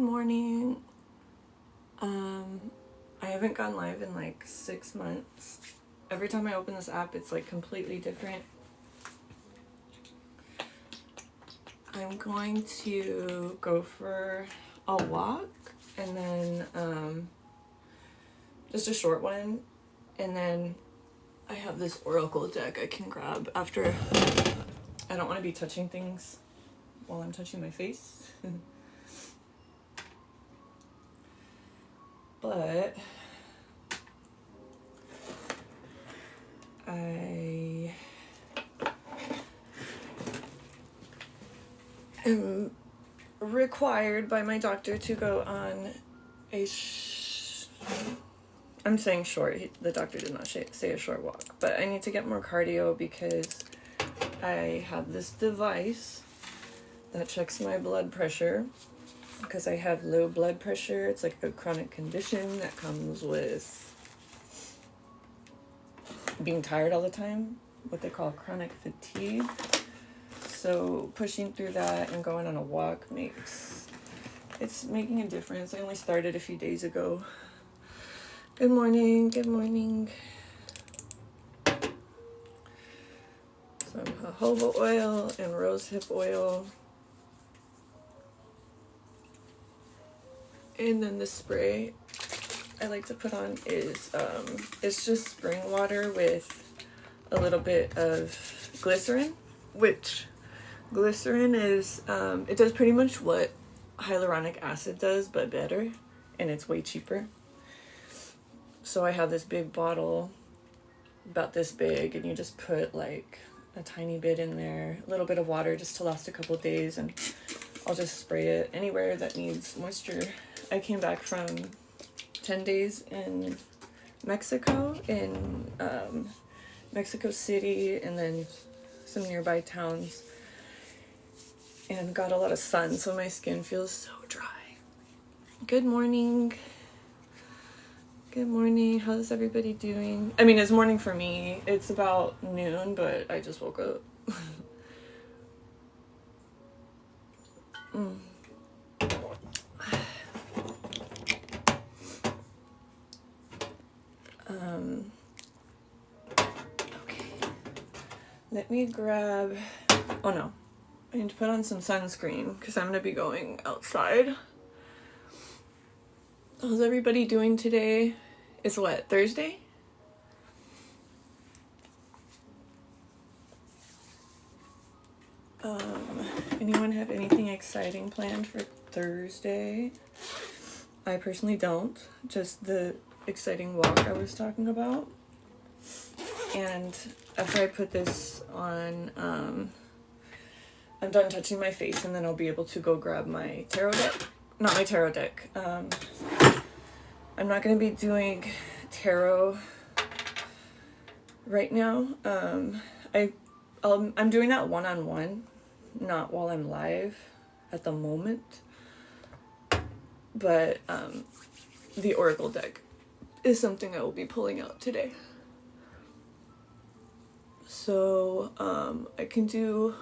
morning. I haven't gone live in like 6 months. Every time I open this app, it's like completely different. I'm going to go for a walk and then just a short one, and then I have this oracle deck I can grab after. I don't want to be touching things while I'm touching my face. But I am required by my doctor to go on a I'm saying short. The doctor did not say a short walk, but I need to get more cardio because I have this device that checks my blood pressure because I have low blood pressure. It's like a chronic condition that comes with being tired all the time, what they call chronic fatigue. So pushing through that and going on a walk it's making a difference. I only started a few days ago. Good morning, good morning. Some jojoba oil and rosehip oil. And then the spray I like to put on is, it's just spring water with a little bit of glycerin, which glycerin is, it does pretty much what hyaluronic acid does, but better, and it's way cheaper. So I have this big bottle, about this big, and you just put like a tiny bit in there, a little bit of water just to last a couple of days, and I'll just spray it anywhere that needs moisture. I came back from 10 days in Mexico, in Mexico City, and then some nearby towns, and got a lot of sun, so my skin feels so dry. Good morning. Good morning. How's everybody doing? I mean, it's morning for me. It's about noon, but I just woke up. Okay. Let me grab... Oh no. I need to put on some sunscreen because I'm going to be going outside. How's everybody doing today? It's what, Thursday? Anyone have anything exciting planned for Thursday? I personally don't. Just the exciting walk I was talking about. And after I put this on, I'm done touching my face, and then I'll be able to go grab my tarot deck. Not my tarot deck. I'm not going to be doing tarot right now. I'm doing that one-on-one, not while I'm live at the moment. But the oracle deck is something I will be pulling out today. So I can do...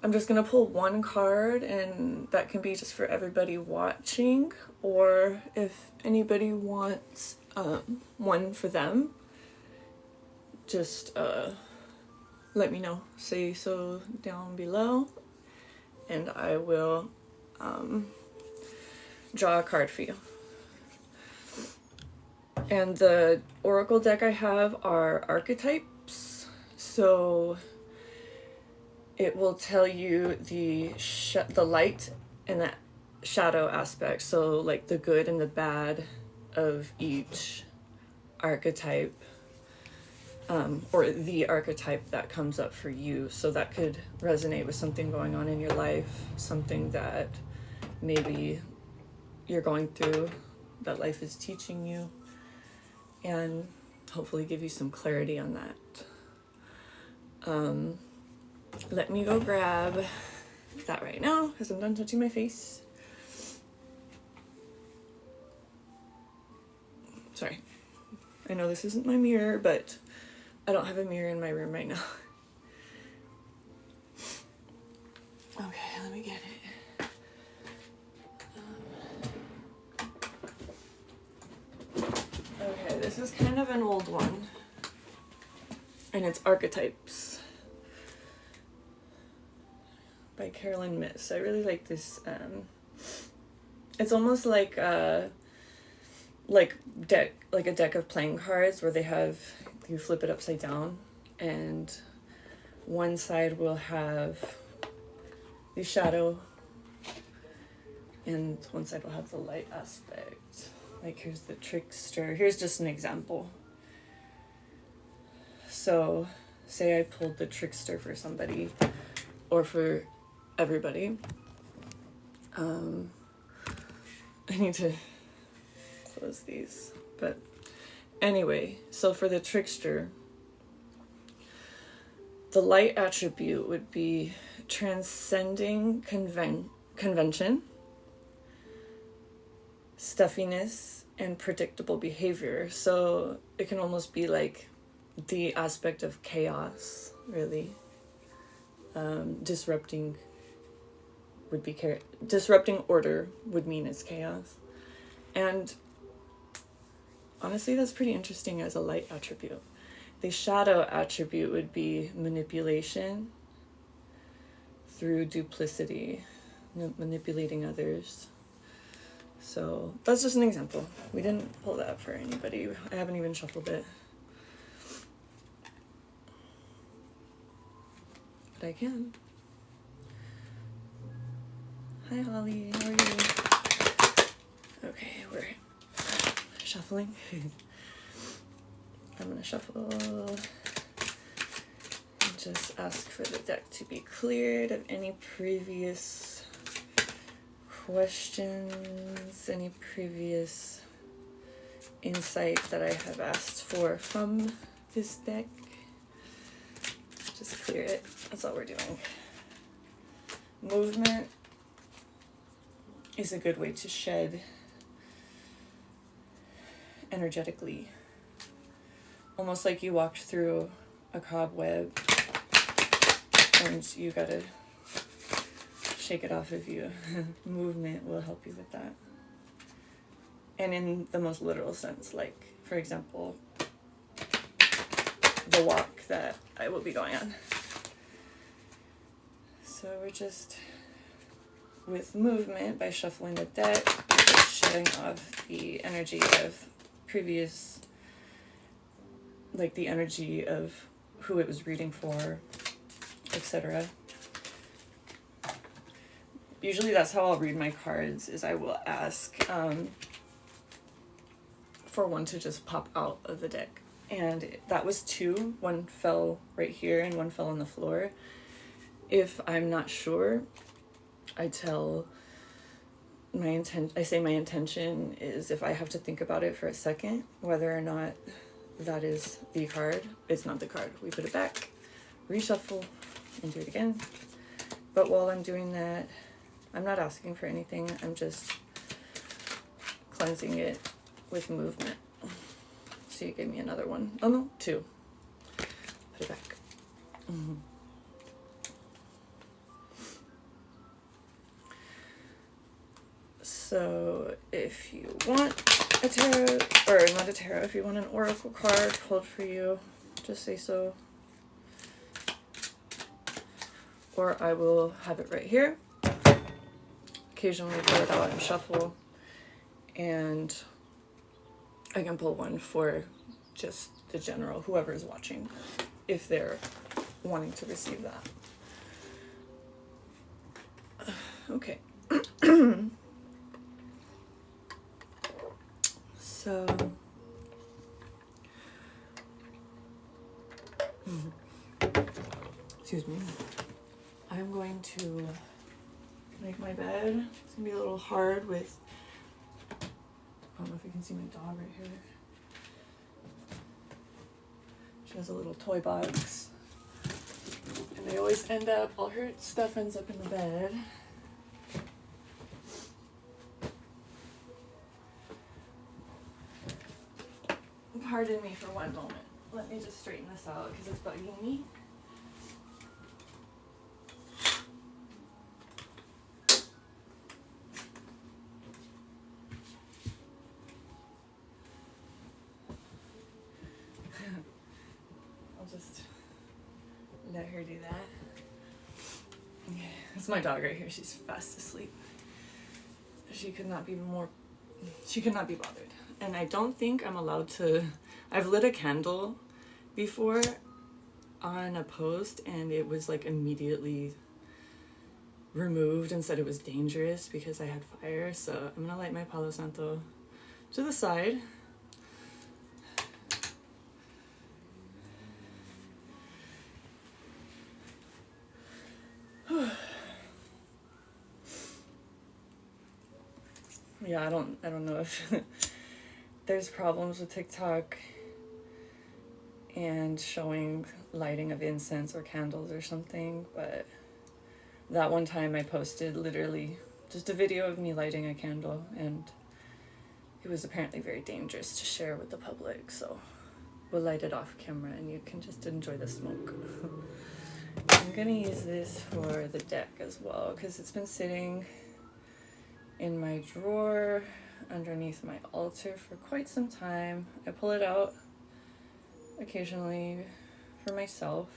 I'm just going to pull one card, and that can be just for everybody watching, or if anybody wants one for them, just let me know. Say so down below, and I will draw a card for you. And the oracle deck I have are archetypes, so... it will tell you the light and the shadow aspect. So like the good and the bad of each archetype, or the archetype that comes up for you. So that could resonate with something going on in your life, something that maybe you're going through, that life is teaching you, and hopefully give you some clarity on that. Let me go grab that right now because I'm done touching my face. Sorry. I know this isn't my mirror, but I don't have a mirror in my room right now. Okay, let me get it. this is kind of an old one, and it's Archetypes by Carolyn Myss. I really like this. It's almost like a deck of playing cards where you flip it upside down, and one side will have the shadow and one side will have the light aspect. Like here's the Trickster. Here's just an example. So say I pulled the Trickster for somebody or for everybody. I need to close these, but anyway, so for the Trickster, the light attribute would be transcending convention, stuffiness, and predictable behavior. So it can almost be like the aspect of chaos, really. Disrupting order would mean it's chaos. And honestly, that's pretty interesting as a light attribute. The shadow attribute would be manipulation through duplicity, manipulating others. So that's just an example. We didn't pull that for anybody. I haven't even shuffled it. But I can. Hi Holly, how are you? Okay, we're shuffling. I'm gonna shuffle and just ask for the deck to be cleared of any previous questions, any previous insight that I have asked for from this deck. Just clear it. That's all we're doing. Movement is a good way to shed energetically. Almost like you walked through a cobweb and you gotta shake it off of you. Movement will help you with that. And in the most literal sense, like, for example, the walk that I will be going on. So we're just, with movement, by shuffling the deck, we're just shedding off the energy of previous, like the energy of who it was reading for, etc. Usually that's how I'll read my cards, is I will ask for one to just pop out of the deck. And that was two. One fell right here and one fell on the floor. If I'm not sure, I say my intention is, if I have to think about it for a second, whether or not that is the card, it's not the card. We put it back, reshuffle, and do it again. But while I'm doing that, I'm not asking for anything. I'm just cleansing it with movement. So you gave me another one. Oh no, two. Put it back. Mm-hmm. So if you want a tarot, or not a tarot, if you want an oracle card pulled for you, just say so. Or I will have it right here. Occasionally pull it out and shuffle, and I can pull one for just the general, whoever is watching, if they're wanting to receive that. Okay. So, excuse me, I'm going to make my bed. It's gonna be a little hard with, I don't know if you can see my dog right here. She has a little toy box, and they always end up, all her stuff ends up in the bed. Pardon me for one moment. Let me just straighten this out because it's bugging me. It's my dog right here. She's fast asleep. She could not be bothered. And I don't think I'm allowed to, I've lit a candle before on a post and it was like immediately removed and said it was dangerous because I had fire. So I'm gonna light my Palo Santo to the side. Yeah, I don't know if there's problems with TikTok and showing lighting of incense or candles or something, but that one time I posted literally just a video of me lighting a candle, and it was apparently very dangerous to share with the public, so we'll light it off camera and you can just enjoy the smoke. I'm gonna use this for the deck as well because it's been sitting in my drawer underneath my altar for quite some time. I pull it out occasionally for myself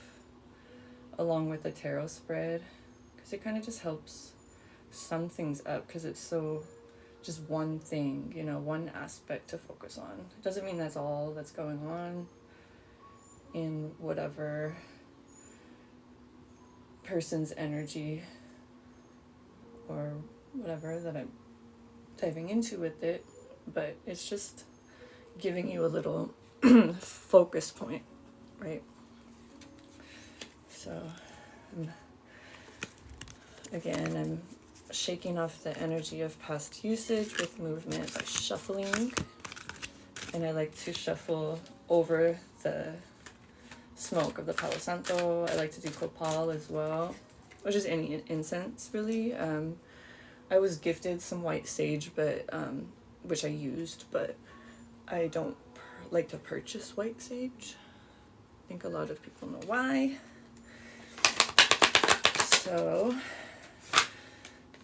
along with the tarot spread because it kind of just helps sum things up because it's so just one thing, you know, one aspect to focus on. It doesn't mean that's all that's going on in whatever person's energy or whatever that I'm diving into with it, but it's just giving you a little focus point, right? So I'm shaking off the energy of past usage with movement by shuffling, and I like to shuffle over the smoke of the Palo Santo. I like to do copal as well, which is any incense really. I was gifted some white sage, but which I used, but I don't like to purchase white sage. I think a lot of people know why. So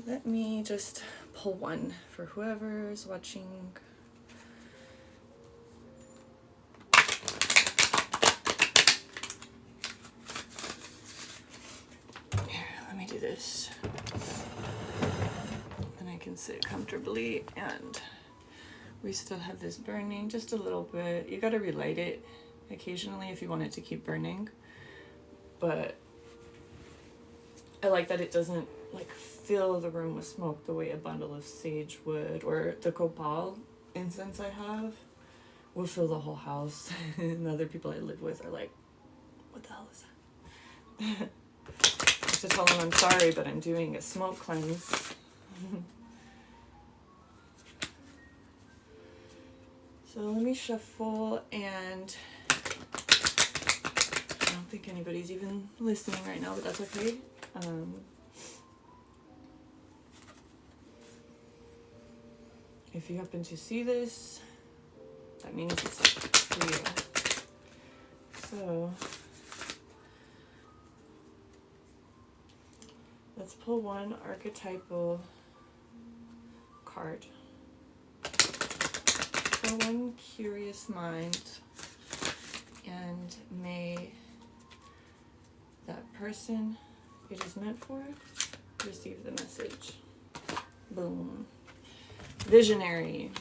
let me just pull one for whoever's watching. Here, let me do this. Then I can sit comfortably, and we still have this burning just a little bit. You gotta relight it occasionally if you want it to keep burning, but I like that it doesn't like fill the room with smoke the way a bundle of sage would, or the copal incense I have will fill the whole house. And the other people I live with are like, what the hell is that? I have to tell them I'm sorry, but I'm doing a smoke cleanse. So let me shuffle, and I don't think anybody's even listening right now, but that's okay. If you happen to see this, that means it's real. So let's pull one archetypal card. For one curious mind, and may that person it is meant for receive the message. Boom. Visionary.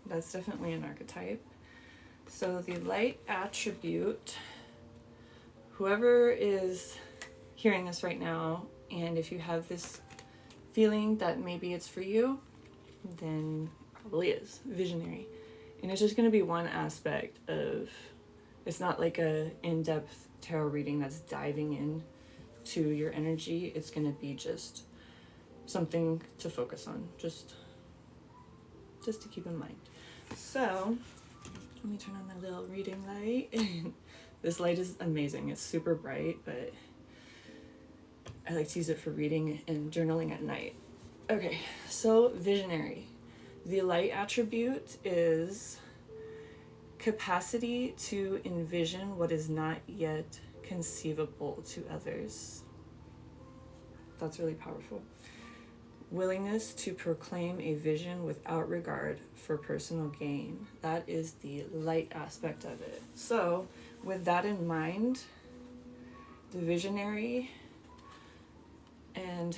That's definitely an archetype. So the light attribute, whoever is hearing this right now, and if you have this feeling that maybe it's for you, then probably is visionary. And it's just going to be one aspect of, it's not like a in-depth tarot reading that's diving in to your energy. It's going to be just something to focus on, just to keep in mind. So let me turn on my little reading light. This light is amazing. It's super bright, but I like to use it for reading and journaling at night. Okay, so visionary. The light attribute is capacity to envision what is not yet conceivable to others. That's really powerful. Willingness to proclaim a vision without regard for personal gain. That is the light aspect of it. So with that in mind, the visionary and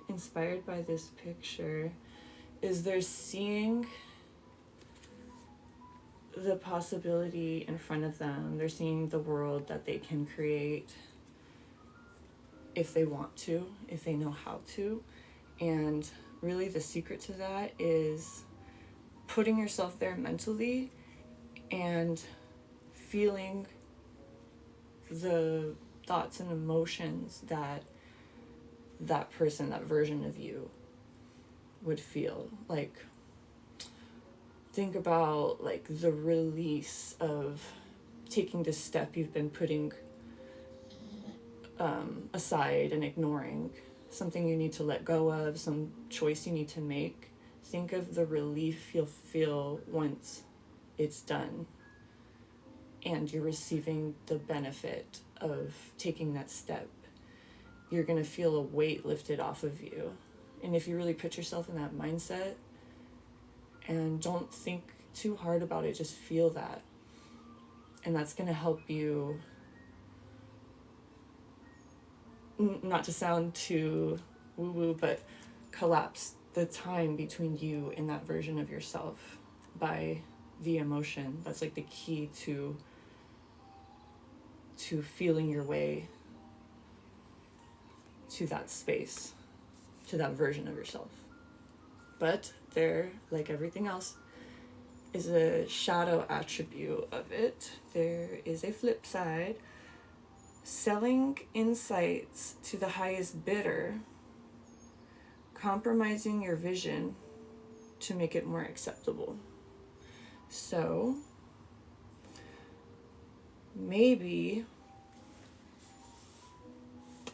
inspired by this picture is they're seeing the possibility in front of them. They're seeing the world that they can create if they want to, if they know how to. And really the secret to that is putting yourself there mentally and feeling the thoughts and emotions that that person, that version of you would feel. Like, think about like the release of taking this step you've been putting aside and ignoring, something you need to let go of, some choice you need to make. Think of the relief you'll feel once it's done and you're receiving the benefit of taking that step. You're going to feel a weight lifted off of you. And if you really put yourself in that mindset and don't think too hard about it, just feel that. And that's going to help you, not to sound too woo-woo, but collapse the time between you and that version of yourself by the emotion. That's like the key to feeling your way to that space, to that version of yourself. But there, like everything else, is a shadow attribute of it. There is a flip side. Selling insights to the highest bidder, compromising your vision to make it more acceptable. So maybe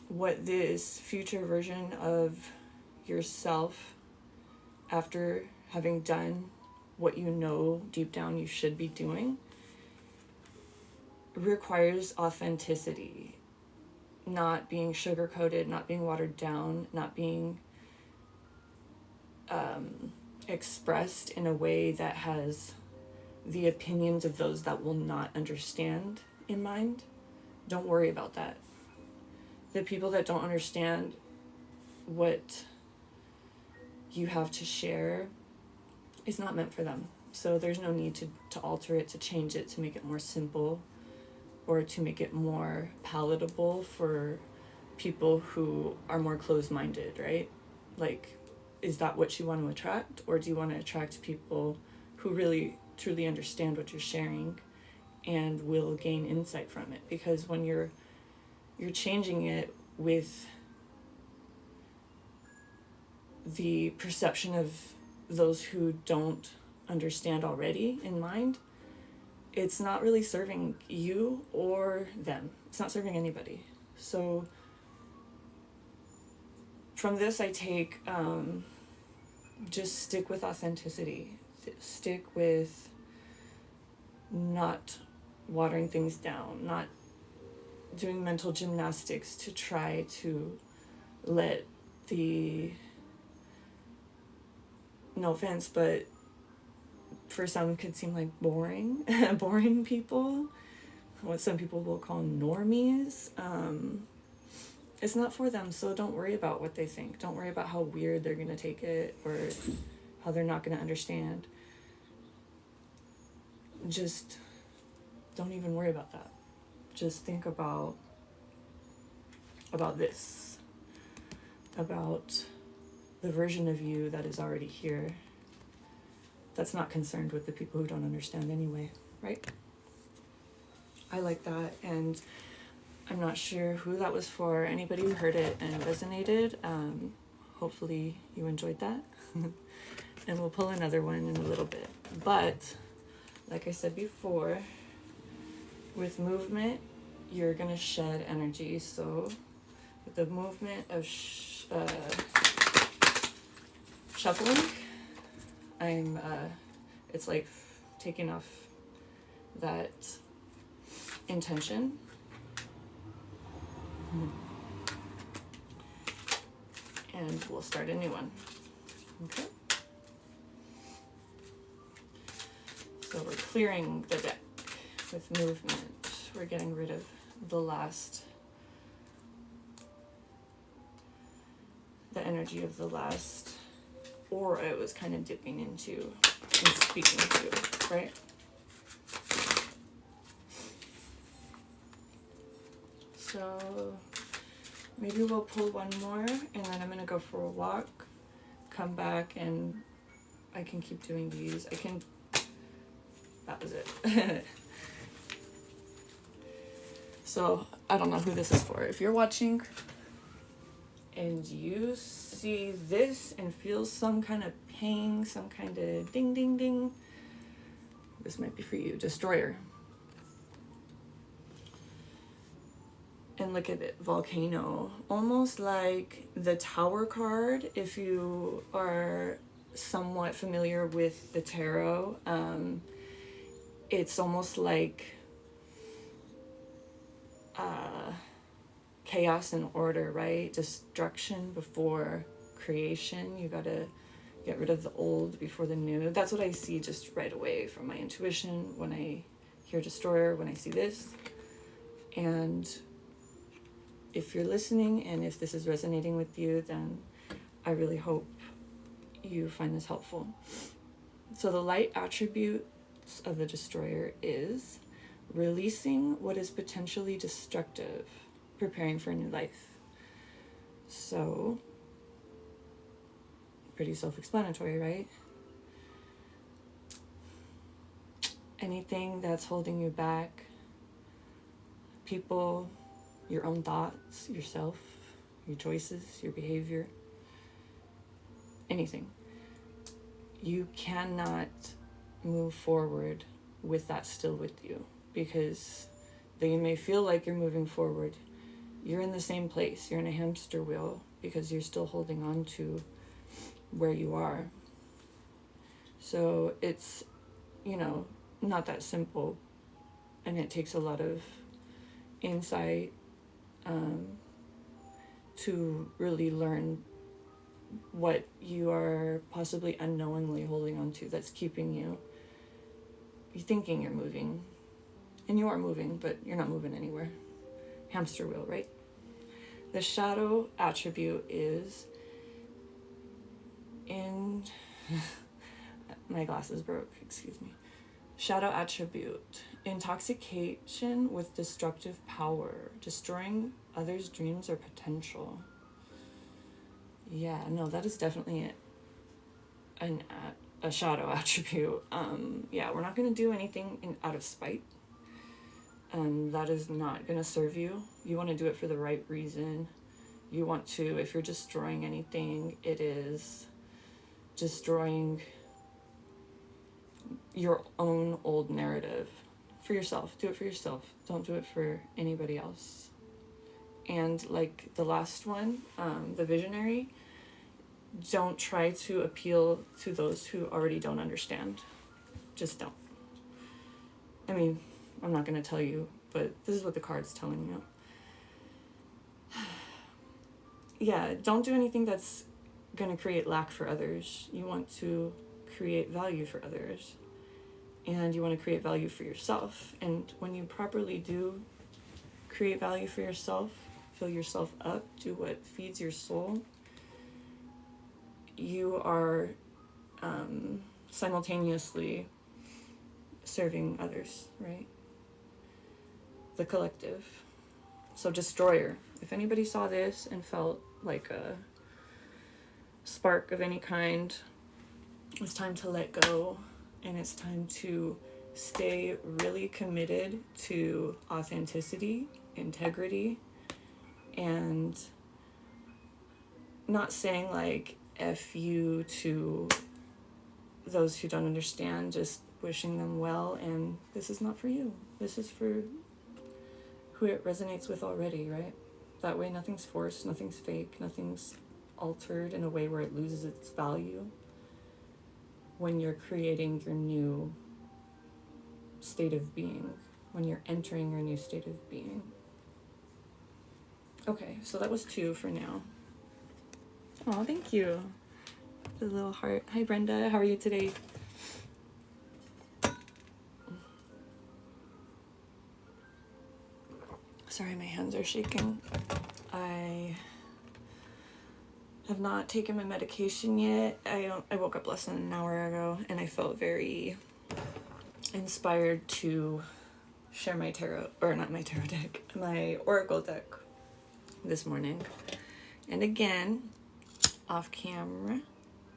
what this future version of yourself, after having done what you know deep down you should be doing, requires authenticity, not being sugar-coated, not being watered down, not being expressed in a way that has the opinions of those that will not understand in mind. Don't worry about that. The people that don't understand what you have to share is not meant for them. So there's no need to alter it, to change it, to make it more simple, or to make it more palatable for people who are more closed-minded, right? Like, is that what you want to attract? Or do you want to attract people who really truly understand what you're sharing and will gain insight from it? Because when you're changing it with the perception of those who don't understand already in mind, it's not really serving you or them. It's not serving anybody. So from this I take, just stick with authenticity. Stick with not watering things down, not doing mental gymnastics to try to let the, no offense, but for some could seem like boring people, what some people will call normies. It's not for them, so don't worry about what they think. Don't worry about how weird they're gonna take it or how they're not gonna understand. Just don't even worry about that. Just think about this, about the version of you that is already here, that's not concerned with the people who don't understand anyway, right? I like that, and I'm not sure who that was for. Anybody who heard it and resonated, hopefully you enjoyed that. And we'll pull another one in a little bit. But like I said before, with movement, you're gonna shed energy. So with the movement of shuffling, I'm it's like taking off that intention. And we'll start a new one. Okay. So we're clearing the deck with movement. we're getting rid of the energy of the last aura it was kind of dipping into and speaking to, right? So maybe we'll pull one more, and then I'm going to go for a walk, come back, and I can keep doing these. That was it. So I don't know who this is for. If you're watching and you see this and feel some kind of ping, some kind of ding, ding, ding, this might be for you. Destroyer. And look at it, volcano. Almost like the Tower card, if you are somewhat familiar with the tarot. It's almost like chaos and order, right? Destruction before creation. You gotta get rid of the old before the new. That's what I see just right away from my intuition when I hear destroyer, when I see this. And if you're listening and if this is resonating with you, then I really hope you find this helpful. So the light attributes of the destroyer is releasing what is potentially destructive, preparing for a new life. So, pretty self-explanatory, right? Anything that's holding you back, people, your own thoughts, yourself, your choices, your behavior, anything. You cannot move forward with that still with you, because though you may feel like you're moving forward, you're in the same place. You're in a hamster wheel because you're still holding on to where you are. So it's, not that simple, and it takes a lot of insight to really learn what you are possibly unknowingly holding on to that's keeping you thinking you're moving, and you are moving, but you're not moving anywhere. Hamster wheel, right? The shadow attribute is my glasses broke, excuse me. Shadow attribute, intoxication with destructive power, destroying others' dreams or potential. Yeah, no, that is definitely a shadow attribute. Yeah, we're not going to do anything out of spite. That is not going to serve you. You want to do it for the right reason. You want to, if you're destroying anything, it is destroying your own old narrative for yourself. Do it for yourself. Don't do it for anybody else. And like the last one, the visionary, don't try to appeal to those who already don't understand. Just don't. I mean, I'm not going to tell you, but this is what the card's telling you. Yeah, don't do anything that's going to create lack for others. You want to create value for others. And you want to create value for yourself. And when you properly do create value for yourself, fill yourself up, do what feeds your soul, you are simultaneously serving others, right? The collective. So destroyer. If anybody saw this and felt like a spark of any kind, it's time to let go, and it's time to stay really committed to authenticity, integrity, and not saying like F you to those who don't understand, just wishing them well, and this is not for you. This is for who it resonates with already, right? That way nothing's forced, nothing's fake, nothing's altered in a way where it loses its value when you're creating your new state of being, when you're entering your new state of being. Okay, so that was 2 for now. Oh, thank you. The little heart. Hi, Brenda. How are you today? Sorry, my hands are shaking. I have not taken my medication yet. I woke up less than an hour ago, and I felt very inspired to share my tarot, or not my tarot deck, my oracle deck this morning. And again, off camera,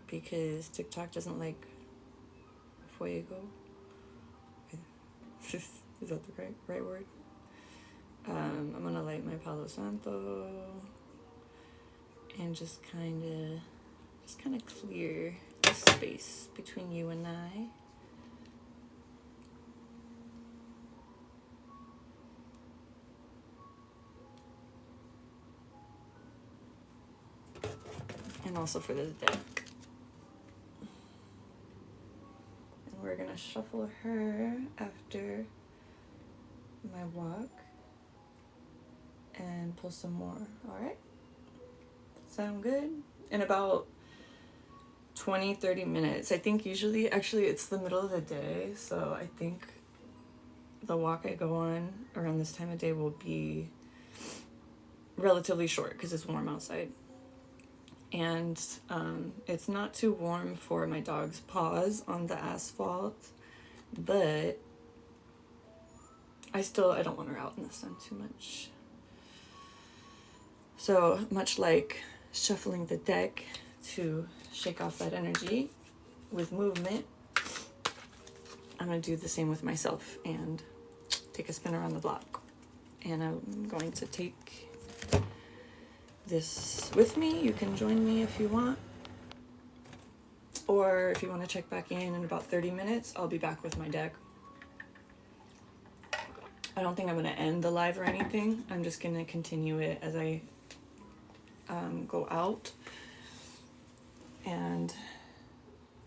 because TikTok doesn't like fuego. Is that the right word? I'm gonna light my Palo Santo and just kind of clear the space between you and I. And also for this deck. And we're gonna shuffle her after my walk and pull some more. All right? Sound good? In about 20-30 minutes. I think usually, actually it's the middle of the day, so I think the walk I go on around this time of day will be relatively short because it's warm outside. And it's not too warm for my dog's paws on the asphalt, but I don't want her out in the sun too much. So much like shuffling the deck to shake off that energy with movement, I'm going to do the same with myself and take a spin around the block. And I'm going to take this with me. You can join me if you want. Or if you want to check back in about 30 minutes, I'll be back with my deck. I don't think I'm going to end the live or anything. I'm just going to continue it as I go out and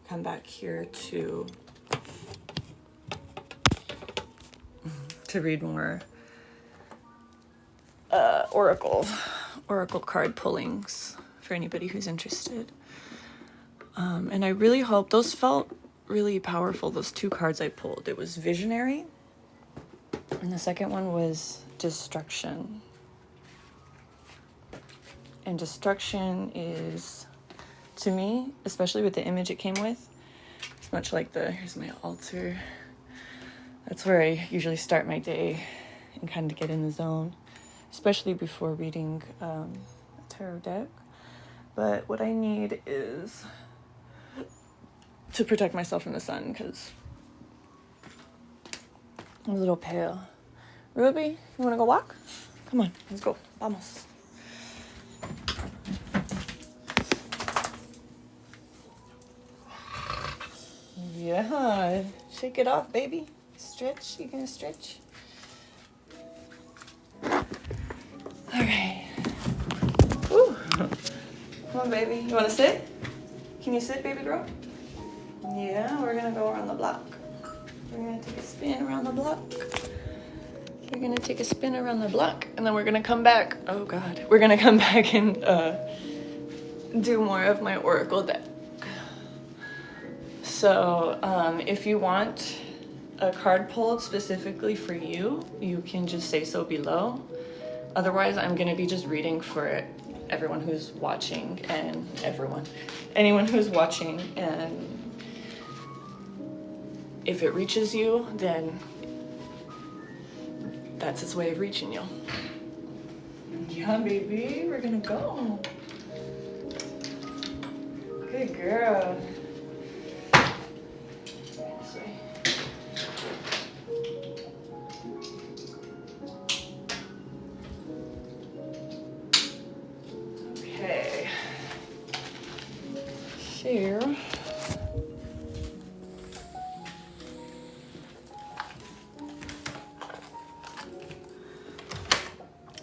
come back here to read more oracle card pullings for anybody who's interested. And I really hope those felt really powerful, those two cards I pulled. It was Visionary, and the second one was Destruction. And Destruction is, to me, especially with the image it came with, it's much like here's my altar. That's where I usually start my day and kind of get in the zone, especially before reading a tarot deck. But what I need is to protect myself from the sun, because I'm a little pale. Ruby, you want to go walk? Come on, let's go. Vamos. Yeah, shake it off, baby. Stretch. You gonna stretch? All right. Woo. Come on, baby. You wanna sit? Can you sit, baby girl? Yeah, we're gonna go around the block. We're gonna take a spin around the block. We're gonna take a spin around the block, and then we're gonna come back. Oh God, we're gonna come back and do more of my oracle deck. So if you want a card pulled specifically for you, you can just say so below. Otherwise, I'm gonna be just reading for everyone who's watching and anyone who's watching, and if it reaches you, then that's its way of reaching you. Yeah, baby, we're gonna go. Good girl. This way. Okay. Share.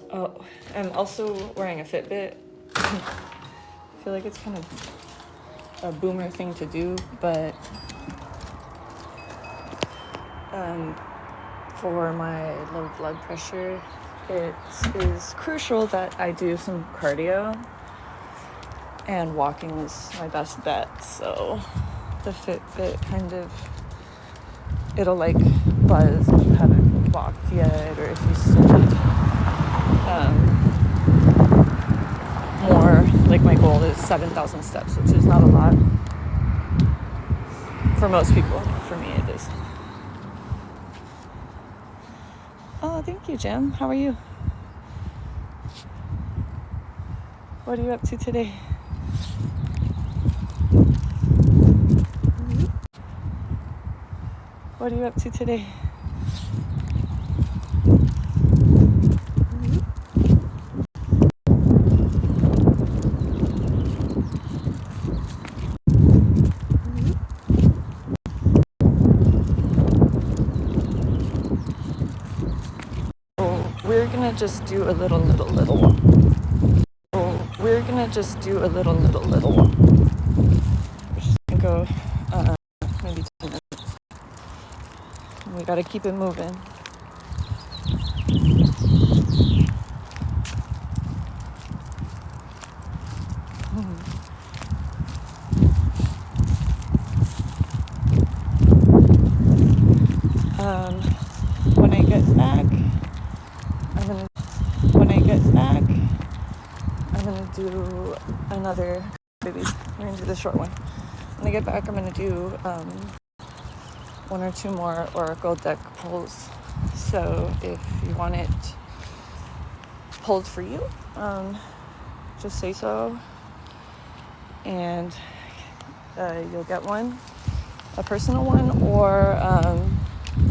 Oh, I'm also wearing a Fitbit. I feel like it's kind of a boomer thing to do, but for my low blood pressure, it is crucial that I do some cardio, and walking is my best bet. So the Fitbit kind of, it'll like buzz if you haven't walked yet, or if you still need more. Like my goal is 7,000 steps, which is not a lot for most people. For me, it is. Oh, thank you, Jim. How are you? What are you up to today? What are you up to today? We're gonna just do a little walk. We're gonna just do a little walk. We're just gonna go maybe 10 minutes. We gotta keep it moving. When I get back, I'm gonna do another, baby, we're gonna do the short one. When I get back, I'm gonna do one or two more Oracle deck pulls. So if you want it pulled for you, just say so, and you'll get one, a personal one, or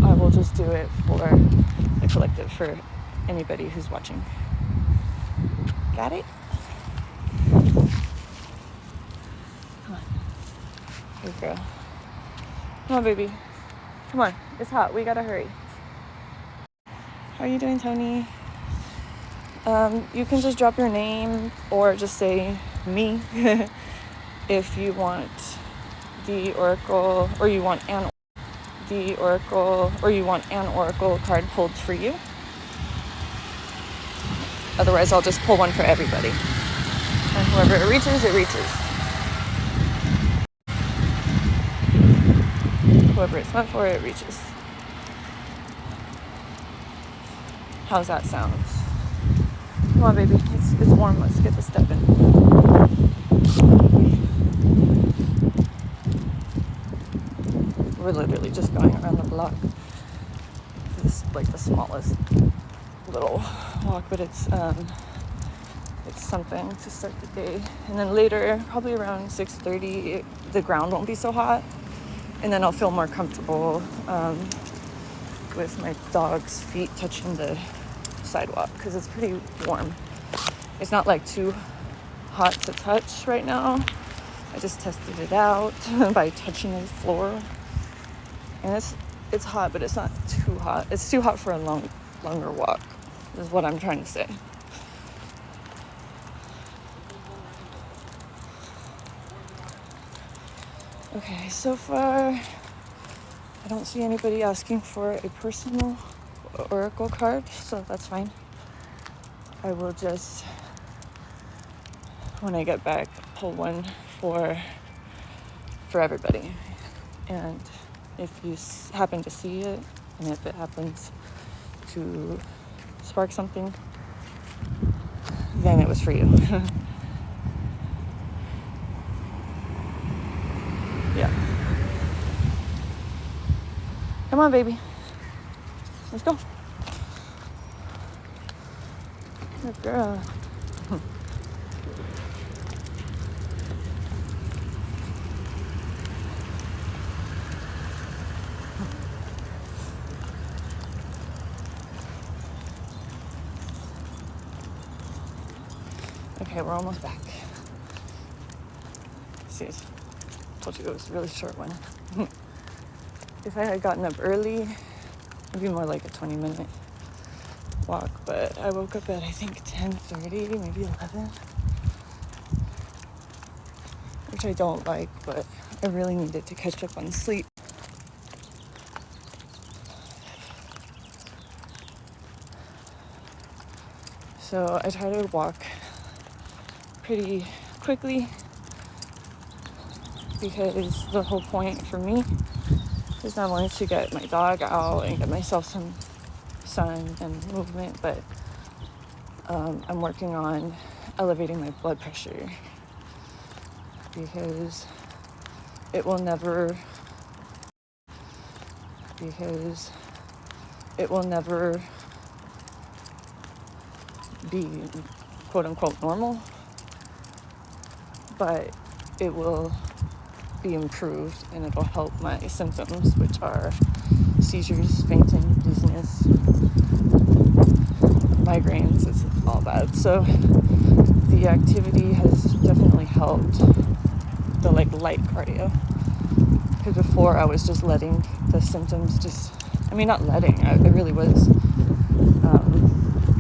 I will just do it for the collective for anybody who's watching. Got it? Come on. Good girl. Come on, baby. Come on. It's hot. We gotta hurry. How are you doing, Tony? You can just drop your name or just say me if you want the Oracle, or you want an Oracle card pulled for you. Otherwise, I'll just pull one for everybody. And whoever it reaches, it reaches. Whoever it's meant for, it reaches. How's that sound? Come on, baby. It's warm. Let's get the step in. We're literally just going around the block. It's like the smallest little walk, but it's something to start the day. And then later, probably around 6:30, the ground won't be so hot, and then I'll feel more comfortable with my dog's feet touching the sidewalk because it's pretty warm. It's not like too hot to touch right now. I just tested it out by touching the floor, and it's hot, but it's not too hot. It's too hot for a longer walk, is what I'm trying to say. Okay, so far I don't see anybody asking for a personal Oracle card, so that's fine. I will just, when I get back, pull one for everybody. And if you happen to see it, and if it happens to spark something, then it was for you. Yeah. Come on, baby. Let's go. Good girl. Okay, we're almost back. See, I told you it was a really short one. If I had gotten up early, it'd be more like a 20-minute walk, but I woke up at, I think, 10:30, maybe 11, which I don't like, but I really needed to catch up on sleep. So I try to walk pretty quickly because the whole point for me is not only to get my dog out and get myself some sun and movement, but I'm working on elevating my blood pressure because it will never be quote unquote normal, but it will be improved and it'll help my symptoms, which are seizures, fainting, dizziness, migraines. It's all bad. So the activity has definitely helped, the light cardio, because before I was just letting the symptoms not letting, I really was,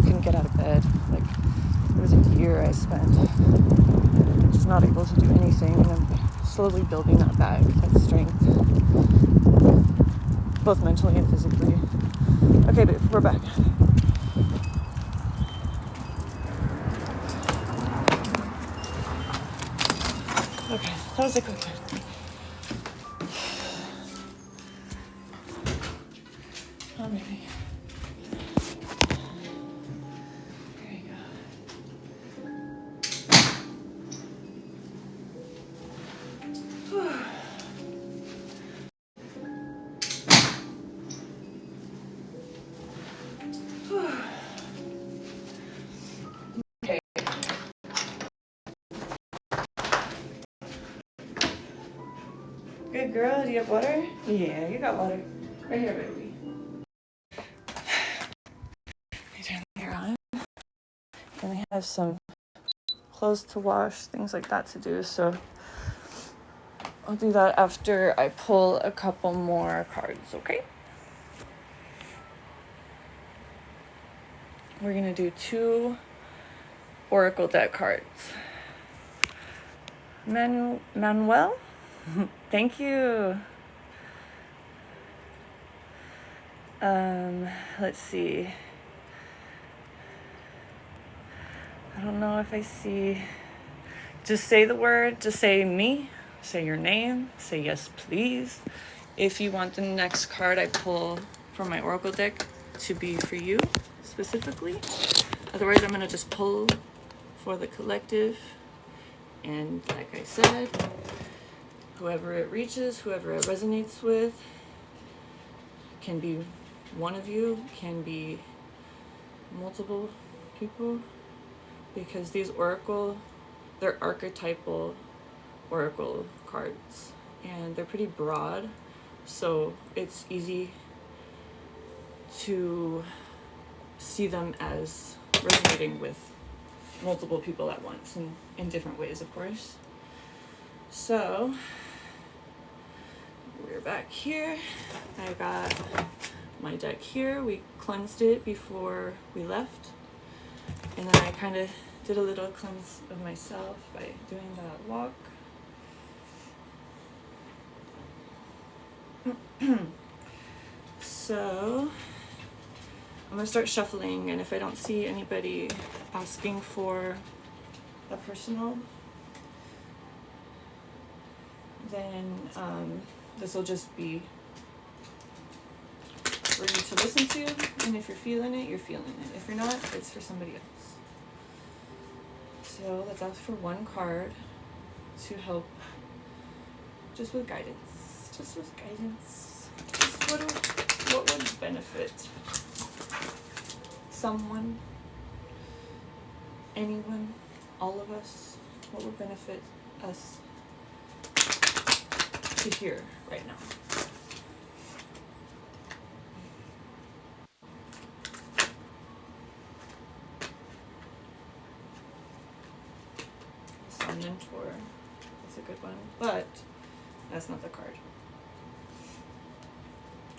couldn't get out of bed. Like, it was a year I spent just not able to do anything, and I'm slowly building that back, that strength, both mentally and physically. Okay, babe, we're back. Okay, that was a quick one. Alrighty. There you go. Okay. Good girl. Do you have water? Yeah, you got water. Right here, baby. I turn the hair on. And I have some clothes to wash, things like that to do. So I'll do that after I pull a couple more cards, okay? We're going to do 2 Oracle deck cards. Manuel? Thank you. Let's see. I don't know if I see. Just say the word. Just say me. Say your name. Say yes, please. If you want the next card I pull from my Oracle deck to be for you specifically. Otherwise, I'm going to just pull for the collective. And like I said, whoever it reaches, whoever it resonates with, can be one of you, can be multiple people, because these they're archetypal Oracle cards, and they're pretty broad, so it's easy to see them as resonating with multiple people at once, and in different ways, of course. So we're back here. I got my deck here. We cleansed it before we left, and then I kind of did a little cleanse of myself by doing that walk. So I'm gonna start shuffling, and if I don't see anybody asking for a personal, then this will just be for you to listen to, and if you're feeling it, you're feeling it. If you're not, it's for somebody else. So let's ask for one card to help, just with guidance. Just with guidance. Just what would benefit someone, anyone, all of us? What would benefit us to hear right now? Mentor, that's a good one, but that's not the card.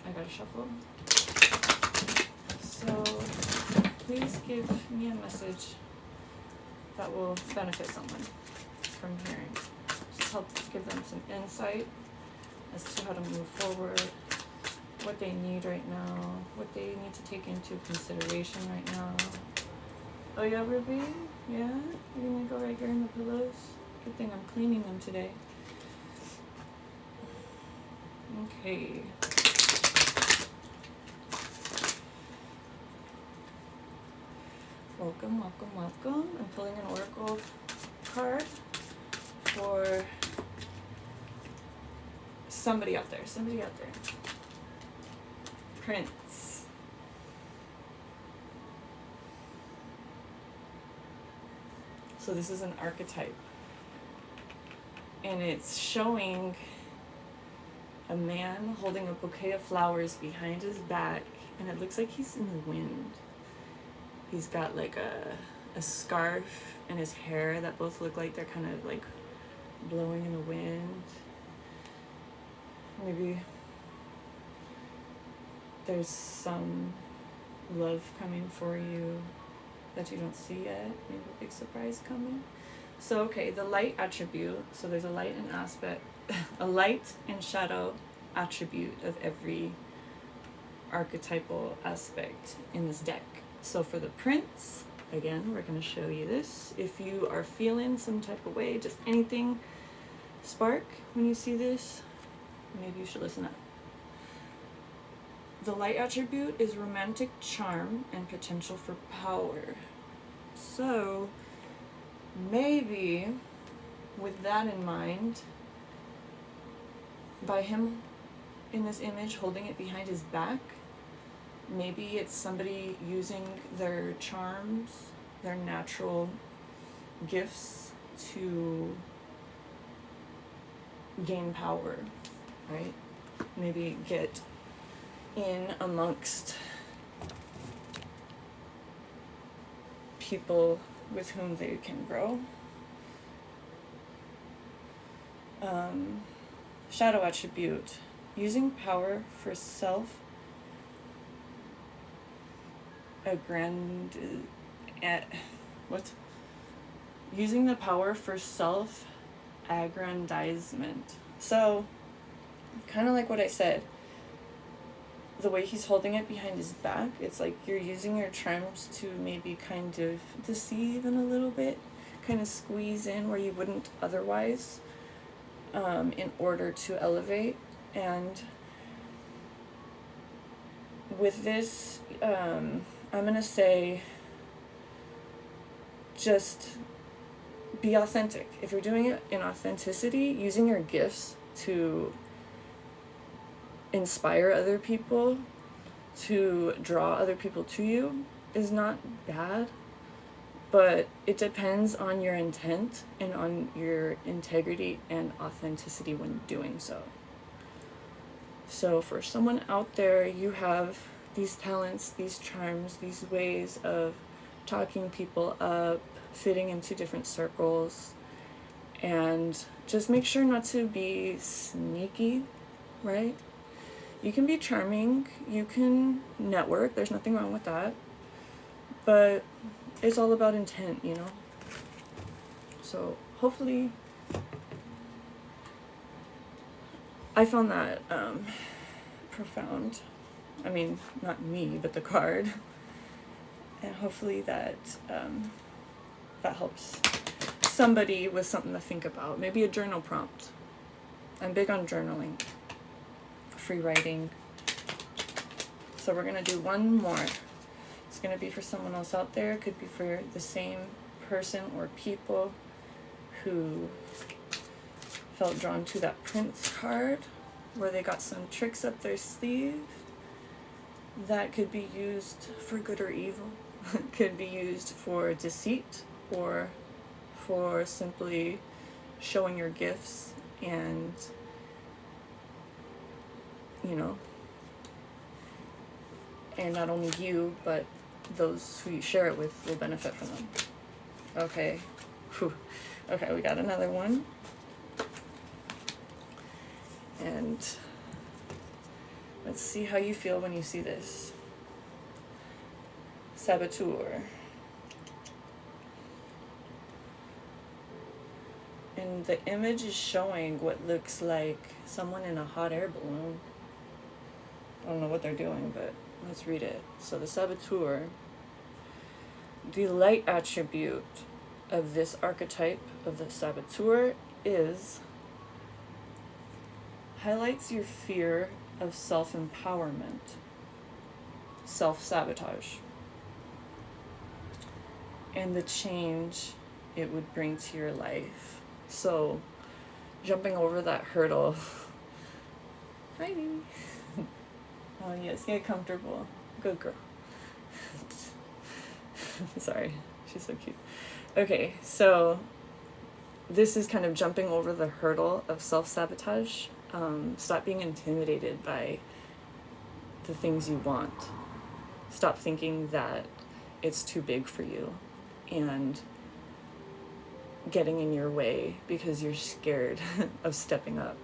I gotta shuffle. So please give me a message that will benefit someone from hearing. Just help give them some insight as to how to move forward, what they need right now, what they need to take into consideration right now. Oh yeah, Ruby? Yeah? You're gonna go right here in the pillows? Good thing I'm cleaning them today. Okay. Welcome, welcome, welcome. I'm pulling an oracle card for somebody out there. Somebody out there. Prince. So this is an archetype. And it's showing a man holding a bouquet of flowers behind his back, and it looks like he's in the wind. He's got like a scarf and his hair that both look like they're kind of like blowing in the wind. Maybe there's some love coming for you that you don't see yet. Maybe a big surprise coming. So, okay, the light attribute. So there's a light and aspect, a light and shadow attribute of every archetypal aspect in this deck. So for the Prince, again, we're going to show you this. If you are feeling some type of way, just anything spark when you see this, maybe you should listen up. The light attribute is romantic charm and potential for power. So maybe with that in mind, by him in this image holding it behind his back, maybe it's somebody using their charms, their natural gifts to gain power, right? Maybe get in amongst people with whom they can grow. Shadow attribute, using power for self using the power for self aggrandizement. So kind of like what I said, the way he's holding it behind his back, it's like you're using your charms to maybe kind of deceive in a little bit, kind of squeeze in where you wouldn't otherwise, in order to elevate. And with this, I'm gonna say, just be authentic. If you're doing it in authenticity, using your gifts to inspire other people, to draw other people to you, is not bad, but it depends on your intent and on your integrity and authenticity when doing so. So for someone out there, you have these talents, these charms, these ways of talking people up, fitting into different circles, and just make sure not to be sneaky, right? You can be charming, you can network, there's nothing wrong with that, but it's all about intent, you know? So hopefully I found that profound. I mean, not me, but the card. And hopefully that that helps somebody with something to think about. Maybe a journal prompt. I'm big on journaling, free writing. So we're gonna do one more. It's gonna be for someone else out there. It could be for the same person or people who felt drawn to that Prince card, where they got some tricks up their sleeve that could be used for good or evil. Could be used for deceit, or for simply showing your gifts, and you know, and not only you, but those who you share it with will benefit from them. Okay. Whew. Okay, we got another one. And let's see how you feel when you see this. Saboteur. And the image is showing what looks like someone in a hot air balloon. I don't know what they're doing, but let's read it. So the Saboteur, the light attribute of this archetype of the Saboteur is highlights your fear of self-empowerment, self-sabotage. and the change it would bring to your life. So jumping over that hurdle. Hi. Oh yes, get comfortable. Good girl. Sorry, she's so cute. Okay, so this is kind of jumping over the hurdle of self-sabotage. Stop being intimidated by the things you want. Stop thinking that it's too big for you and getting in your way because you're scared of stepping up.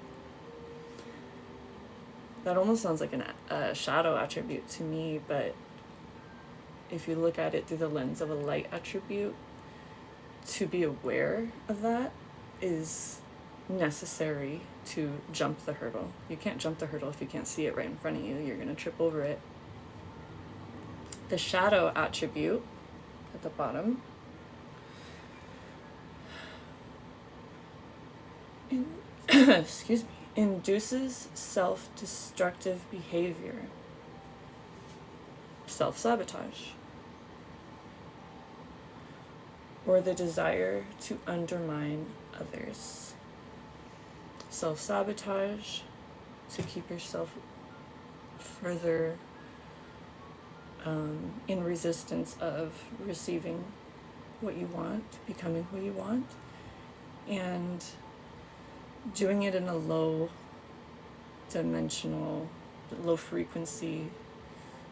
That almost sounds like a shadow attribute to me, but if you look at it through the lens of a light attribute, to be aware of that is necessary to jump the hurdle. You can't jump the hurdle if you can't see it right in front of you. You're going to trip over it. The shadow attribute at the bottom excuse me, induces self-destructive behavior, self-sabotage, or the desire to undermine others. Self-sabotage to keep yourself further in resistance of receiving what you want, becoming who you want, and doing it in a low dimensional, low frequency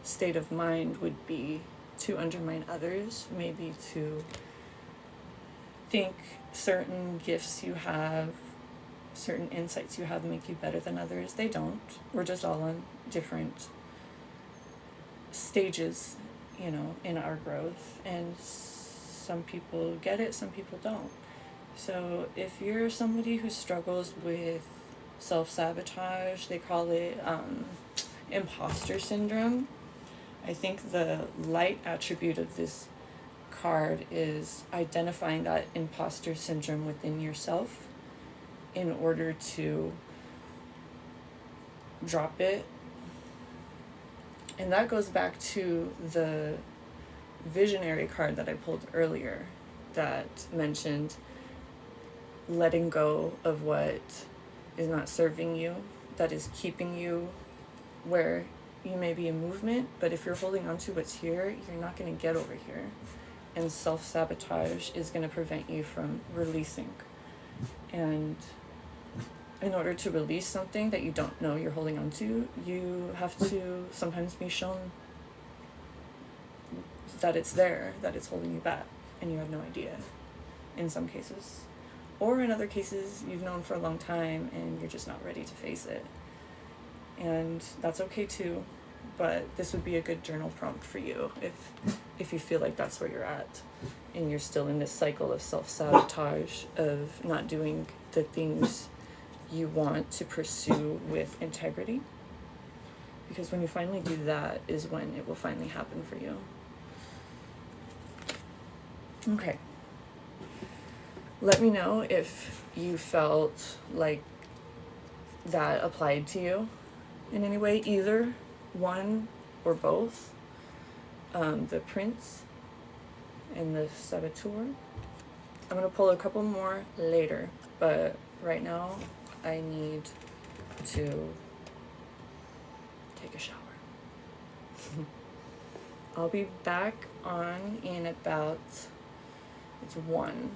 state of mind would be to undermine others, maybe to think certain gifts you have, certain insights you have make you better than others. They don't. We're just all on different stages, in our growth, and some people get it, some people don't. So if you're somebody who struggles with self-sabotage, they call it imposter syndrome. I think the light attribute of this card is identifying that imposter syndrome within yourself in order to drop it. And that goes back to the visionary card that I pulled earlier that mentioned letting go of what is not serving you, that is keeping you where you may be in movement, but if you're holding on to what's here, you're not going to get over here. And self-sabotage is going to prevent you from releasing. And in order to release something that you don't know you're holding on to, you have to sometimes be shown that it's there, that it's holding you back, and you have no idea in some cases. Or in other cases, you've known for a long time and you're just not ready to face it. And that's okay too, but this would be a good journal prompt for you if you feel like that's where you're at and you're still in this cycle of self-sabotage, of not doing the things you want to pursue with integrity. Because when you finally do that is when it will finally happen for you. Okay. Let me know if you felt like that applied to you in any way, either one or both. The Prince and the Saboteur. I'm going to pull a couple more later, but right now I need to take a shower. I'll be back on in about, it's 1.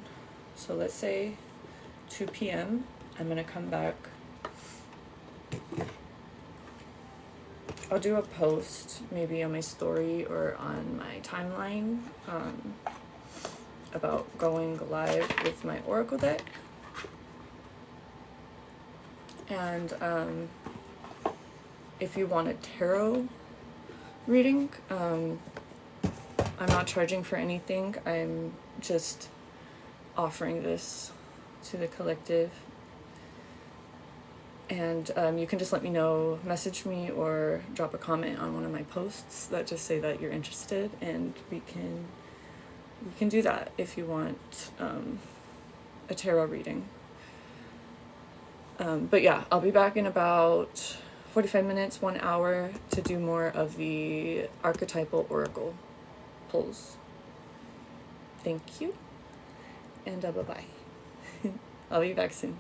So let's say 2 p.m. I'm going to come back. I'll do a post maybe on my story or on my timeline about going live with my Oracle deck. And if you want a tarot reading, I'm not charging for anything. I'm just offering this to the collective. And you can just let me know, message me, or drop a comment on one of my posts that just say that you're interested, and we can do that if you want a tarot reading. But yeah, I'll be back in about 45 minutes, 1 hour, to do more of the archetypal oracle pulls. thank you, and bye-bye. I'll be back soon.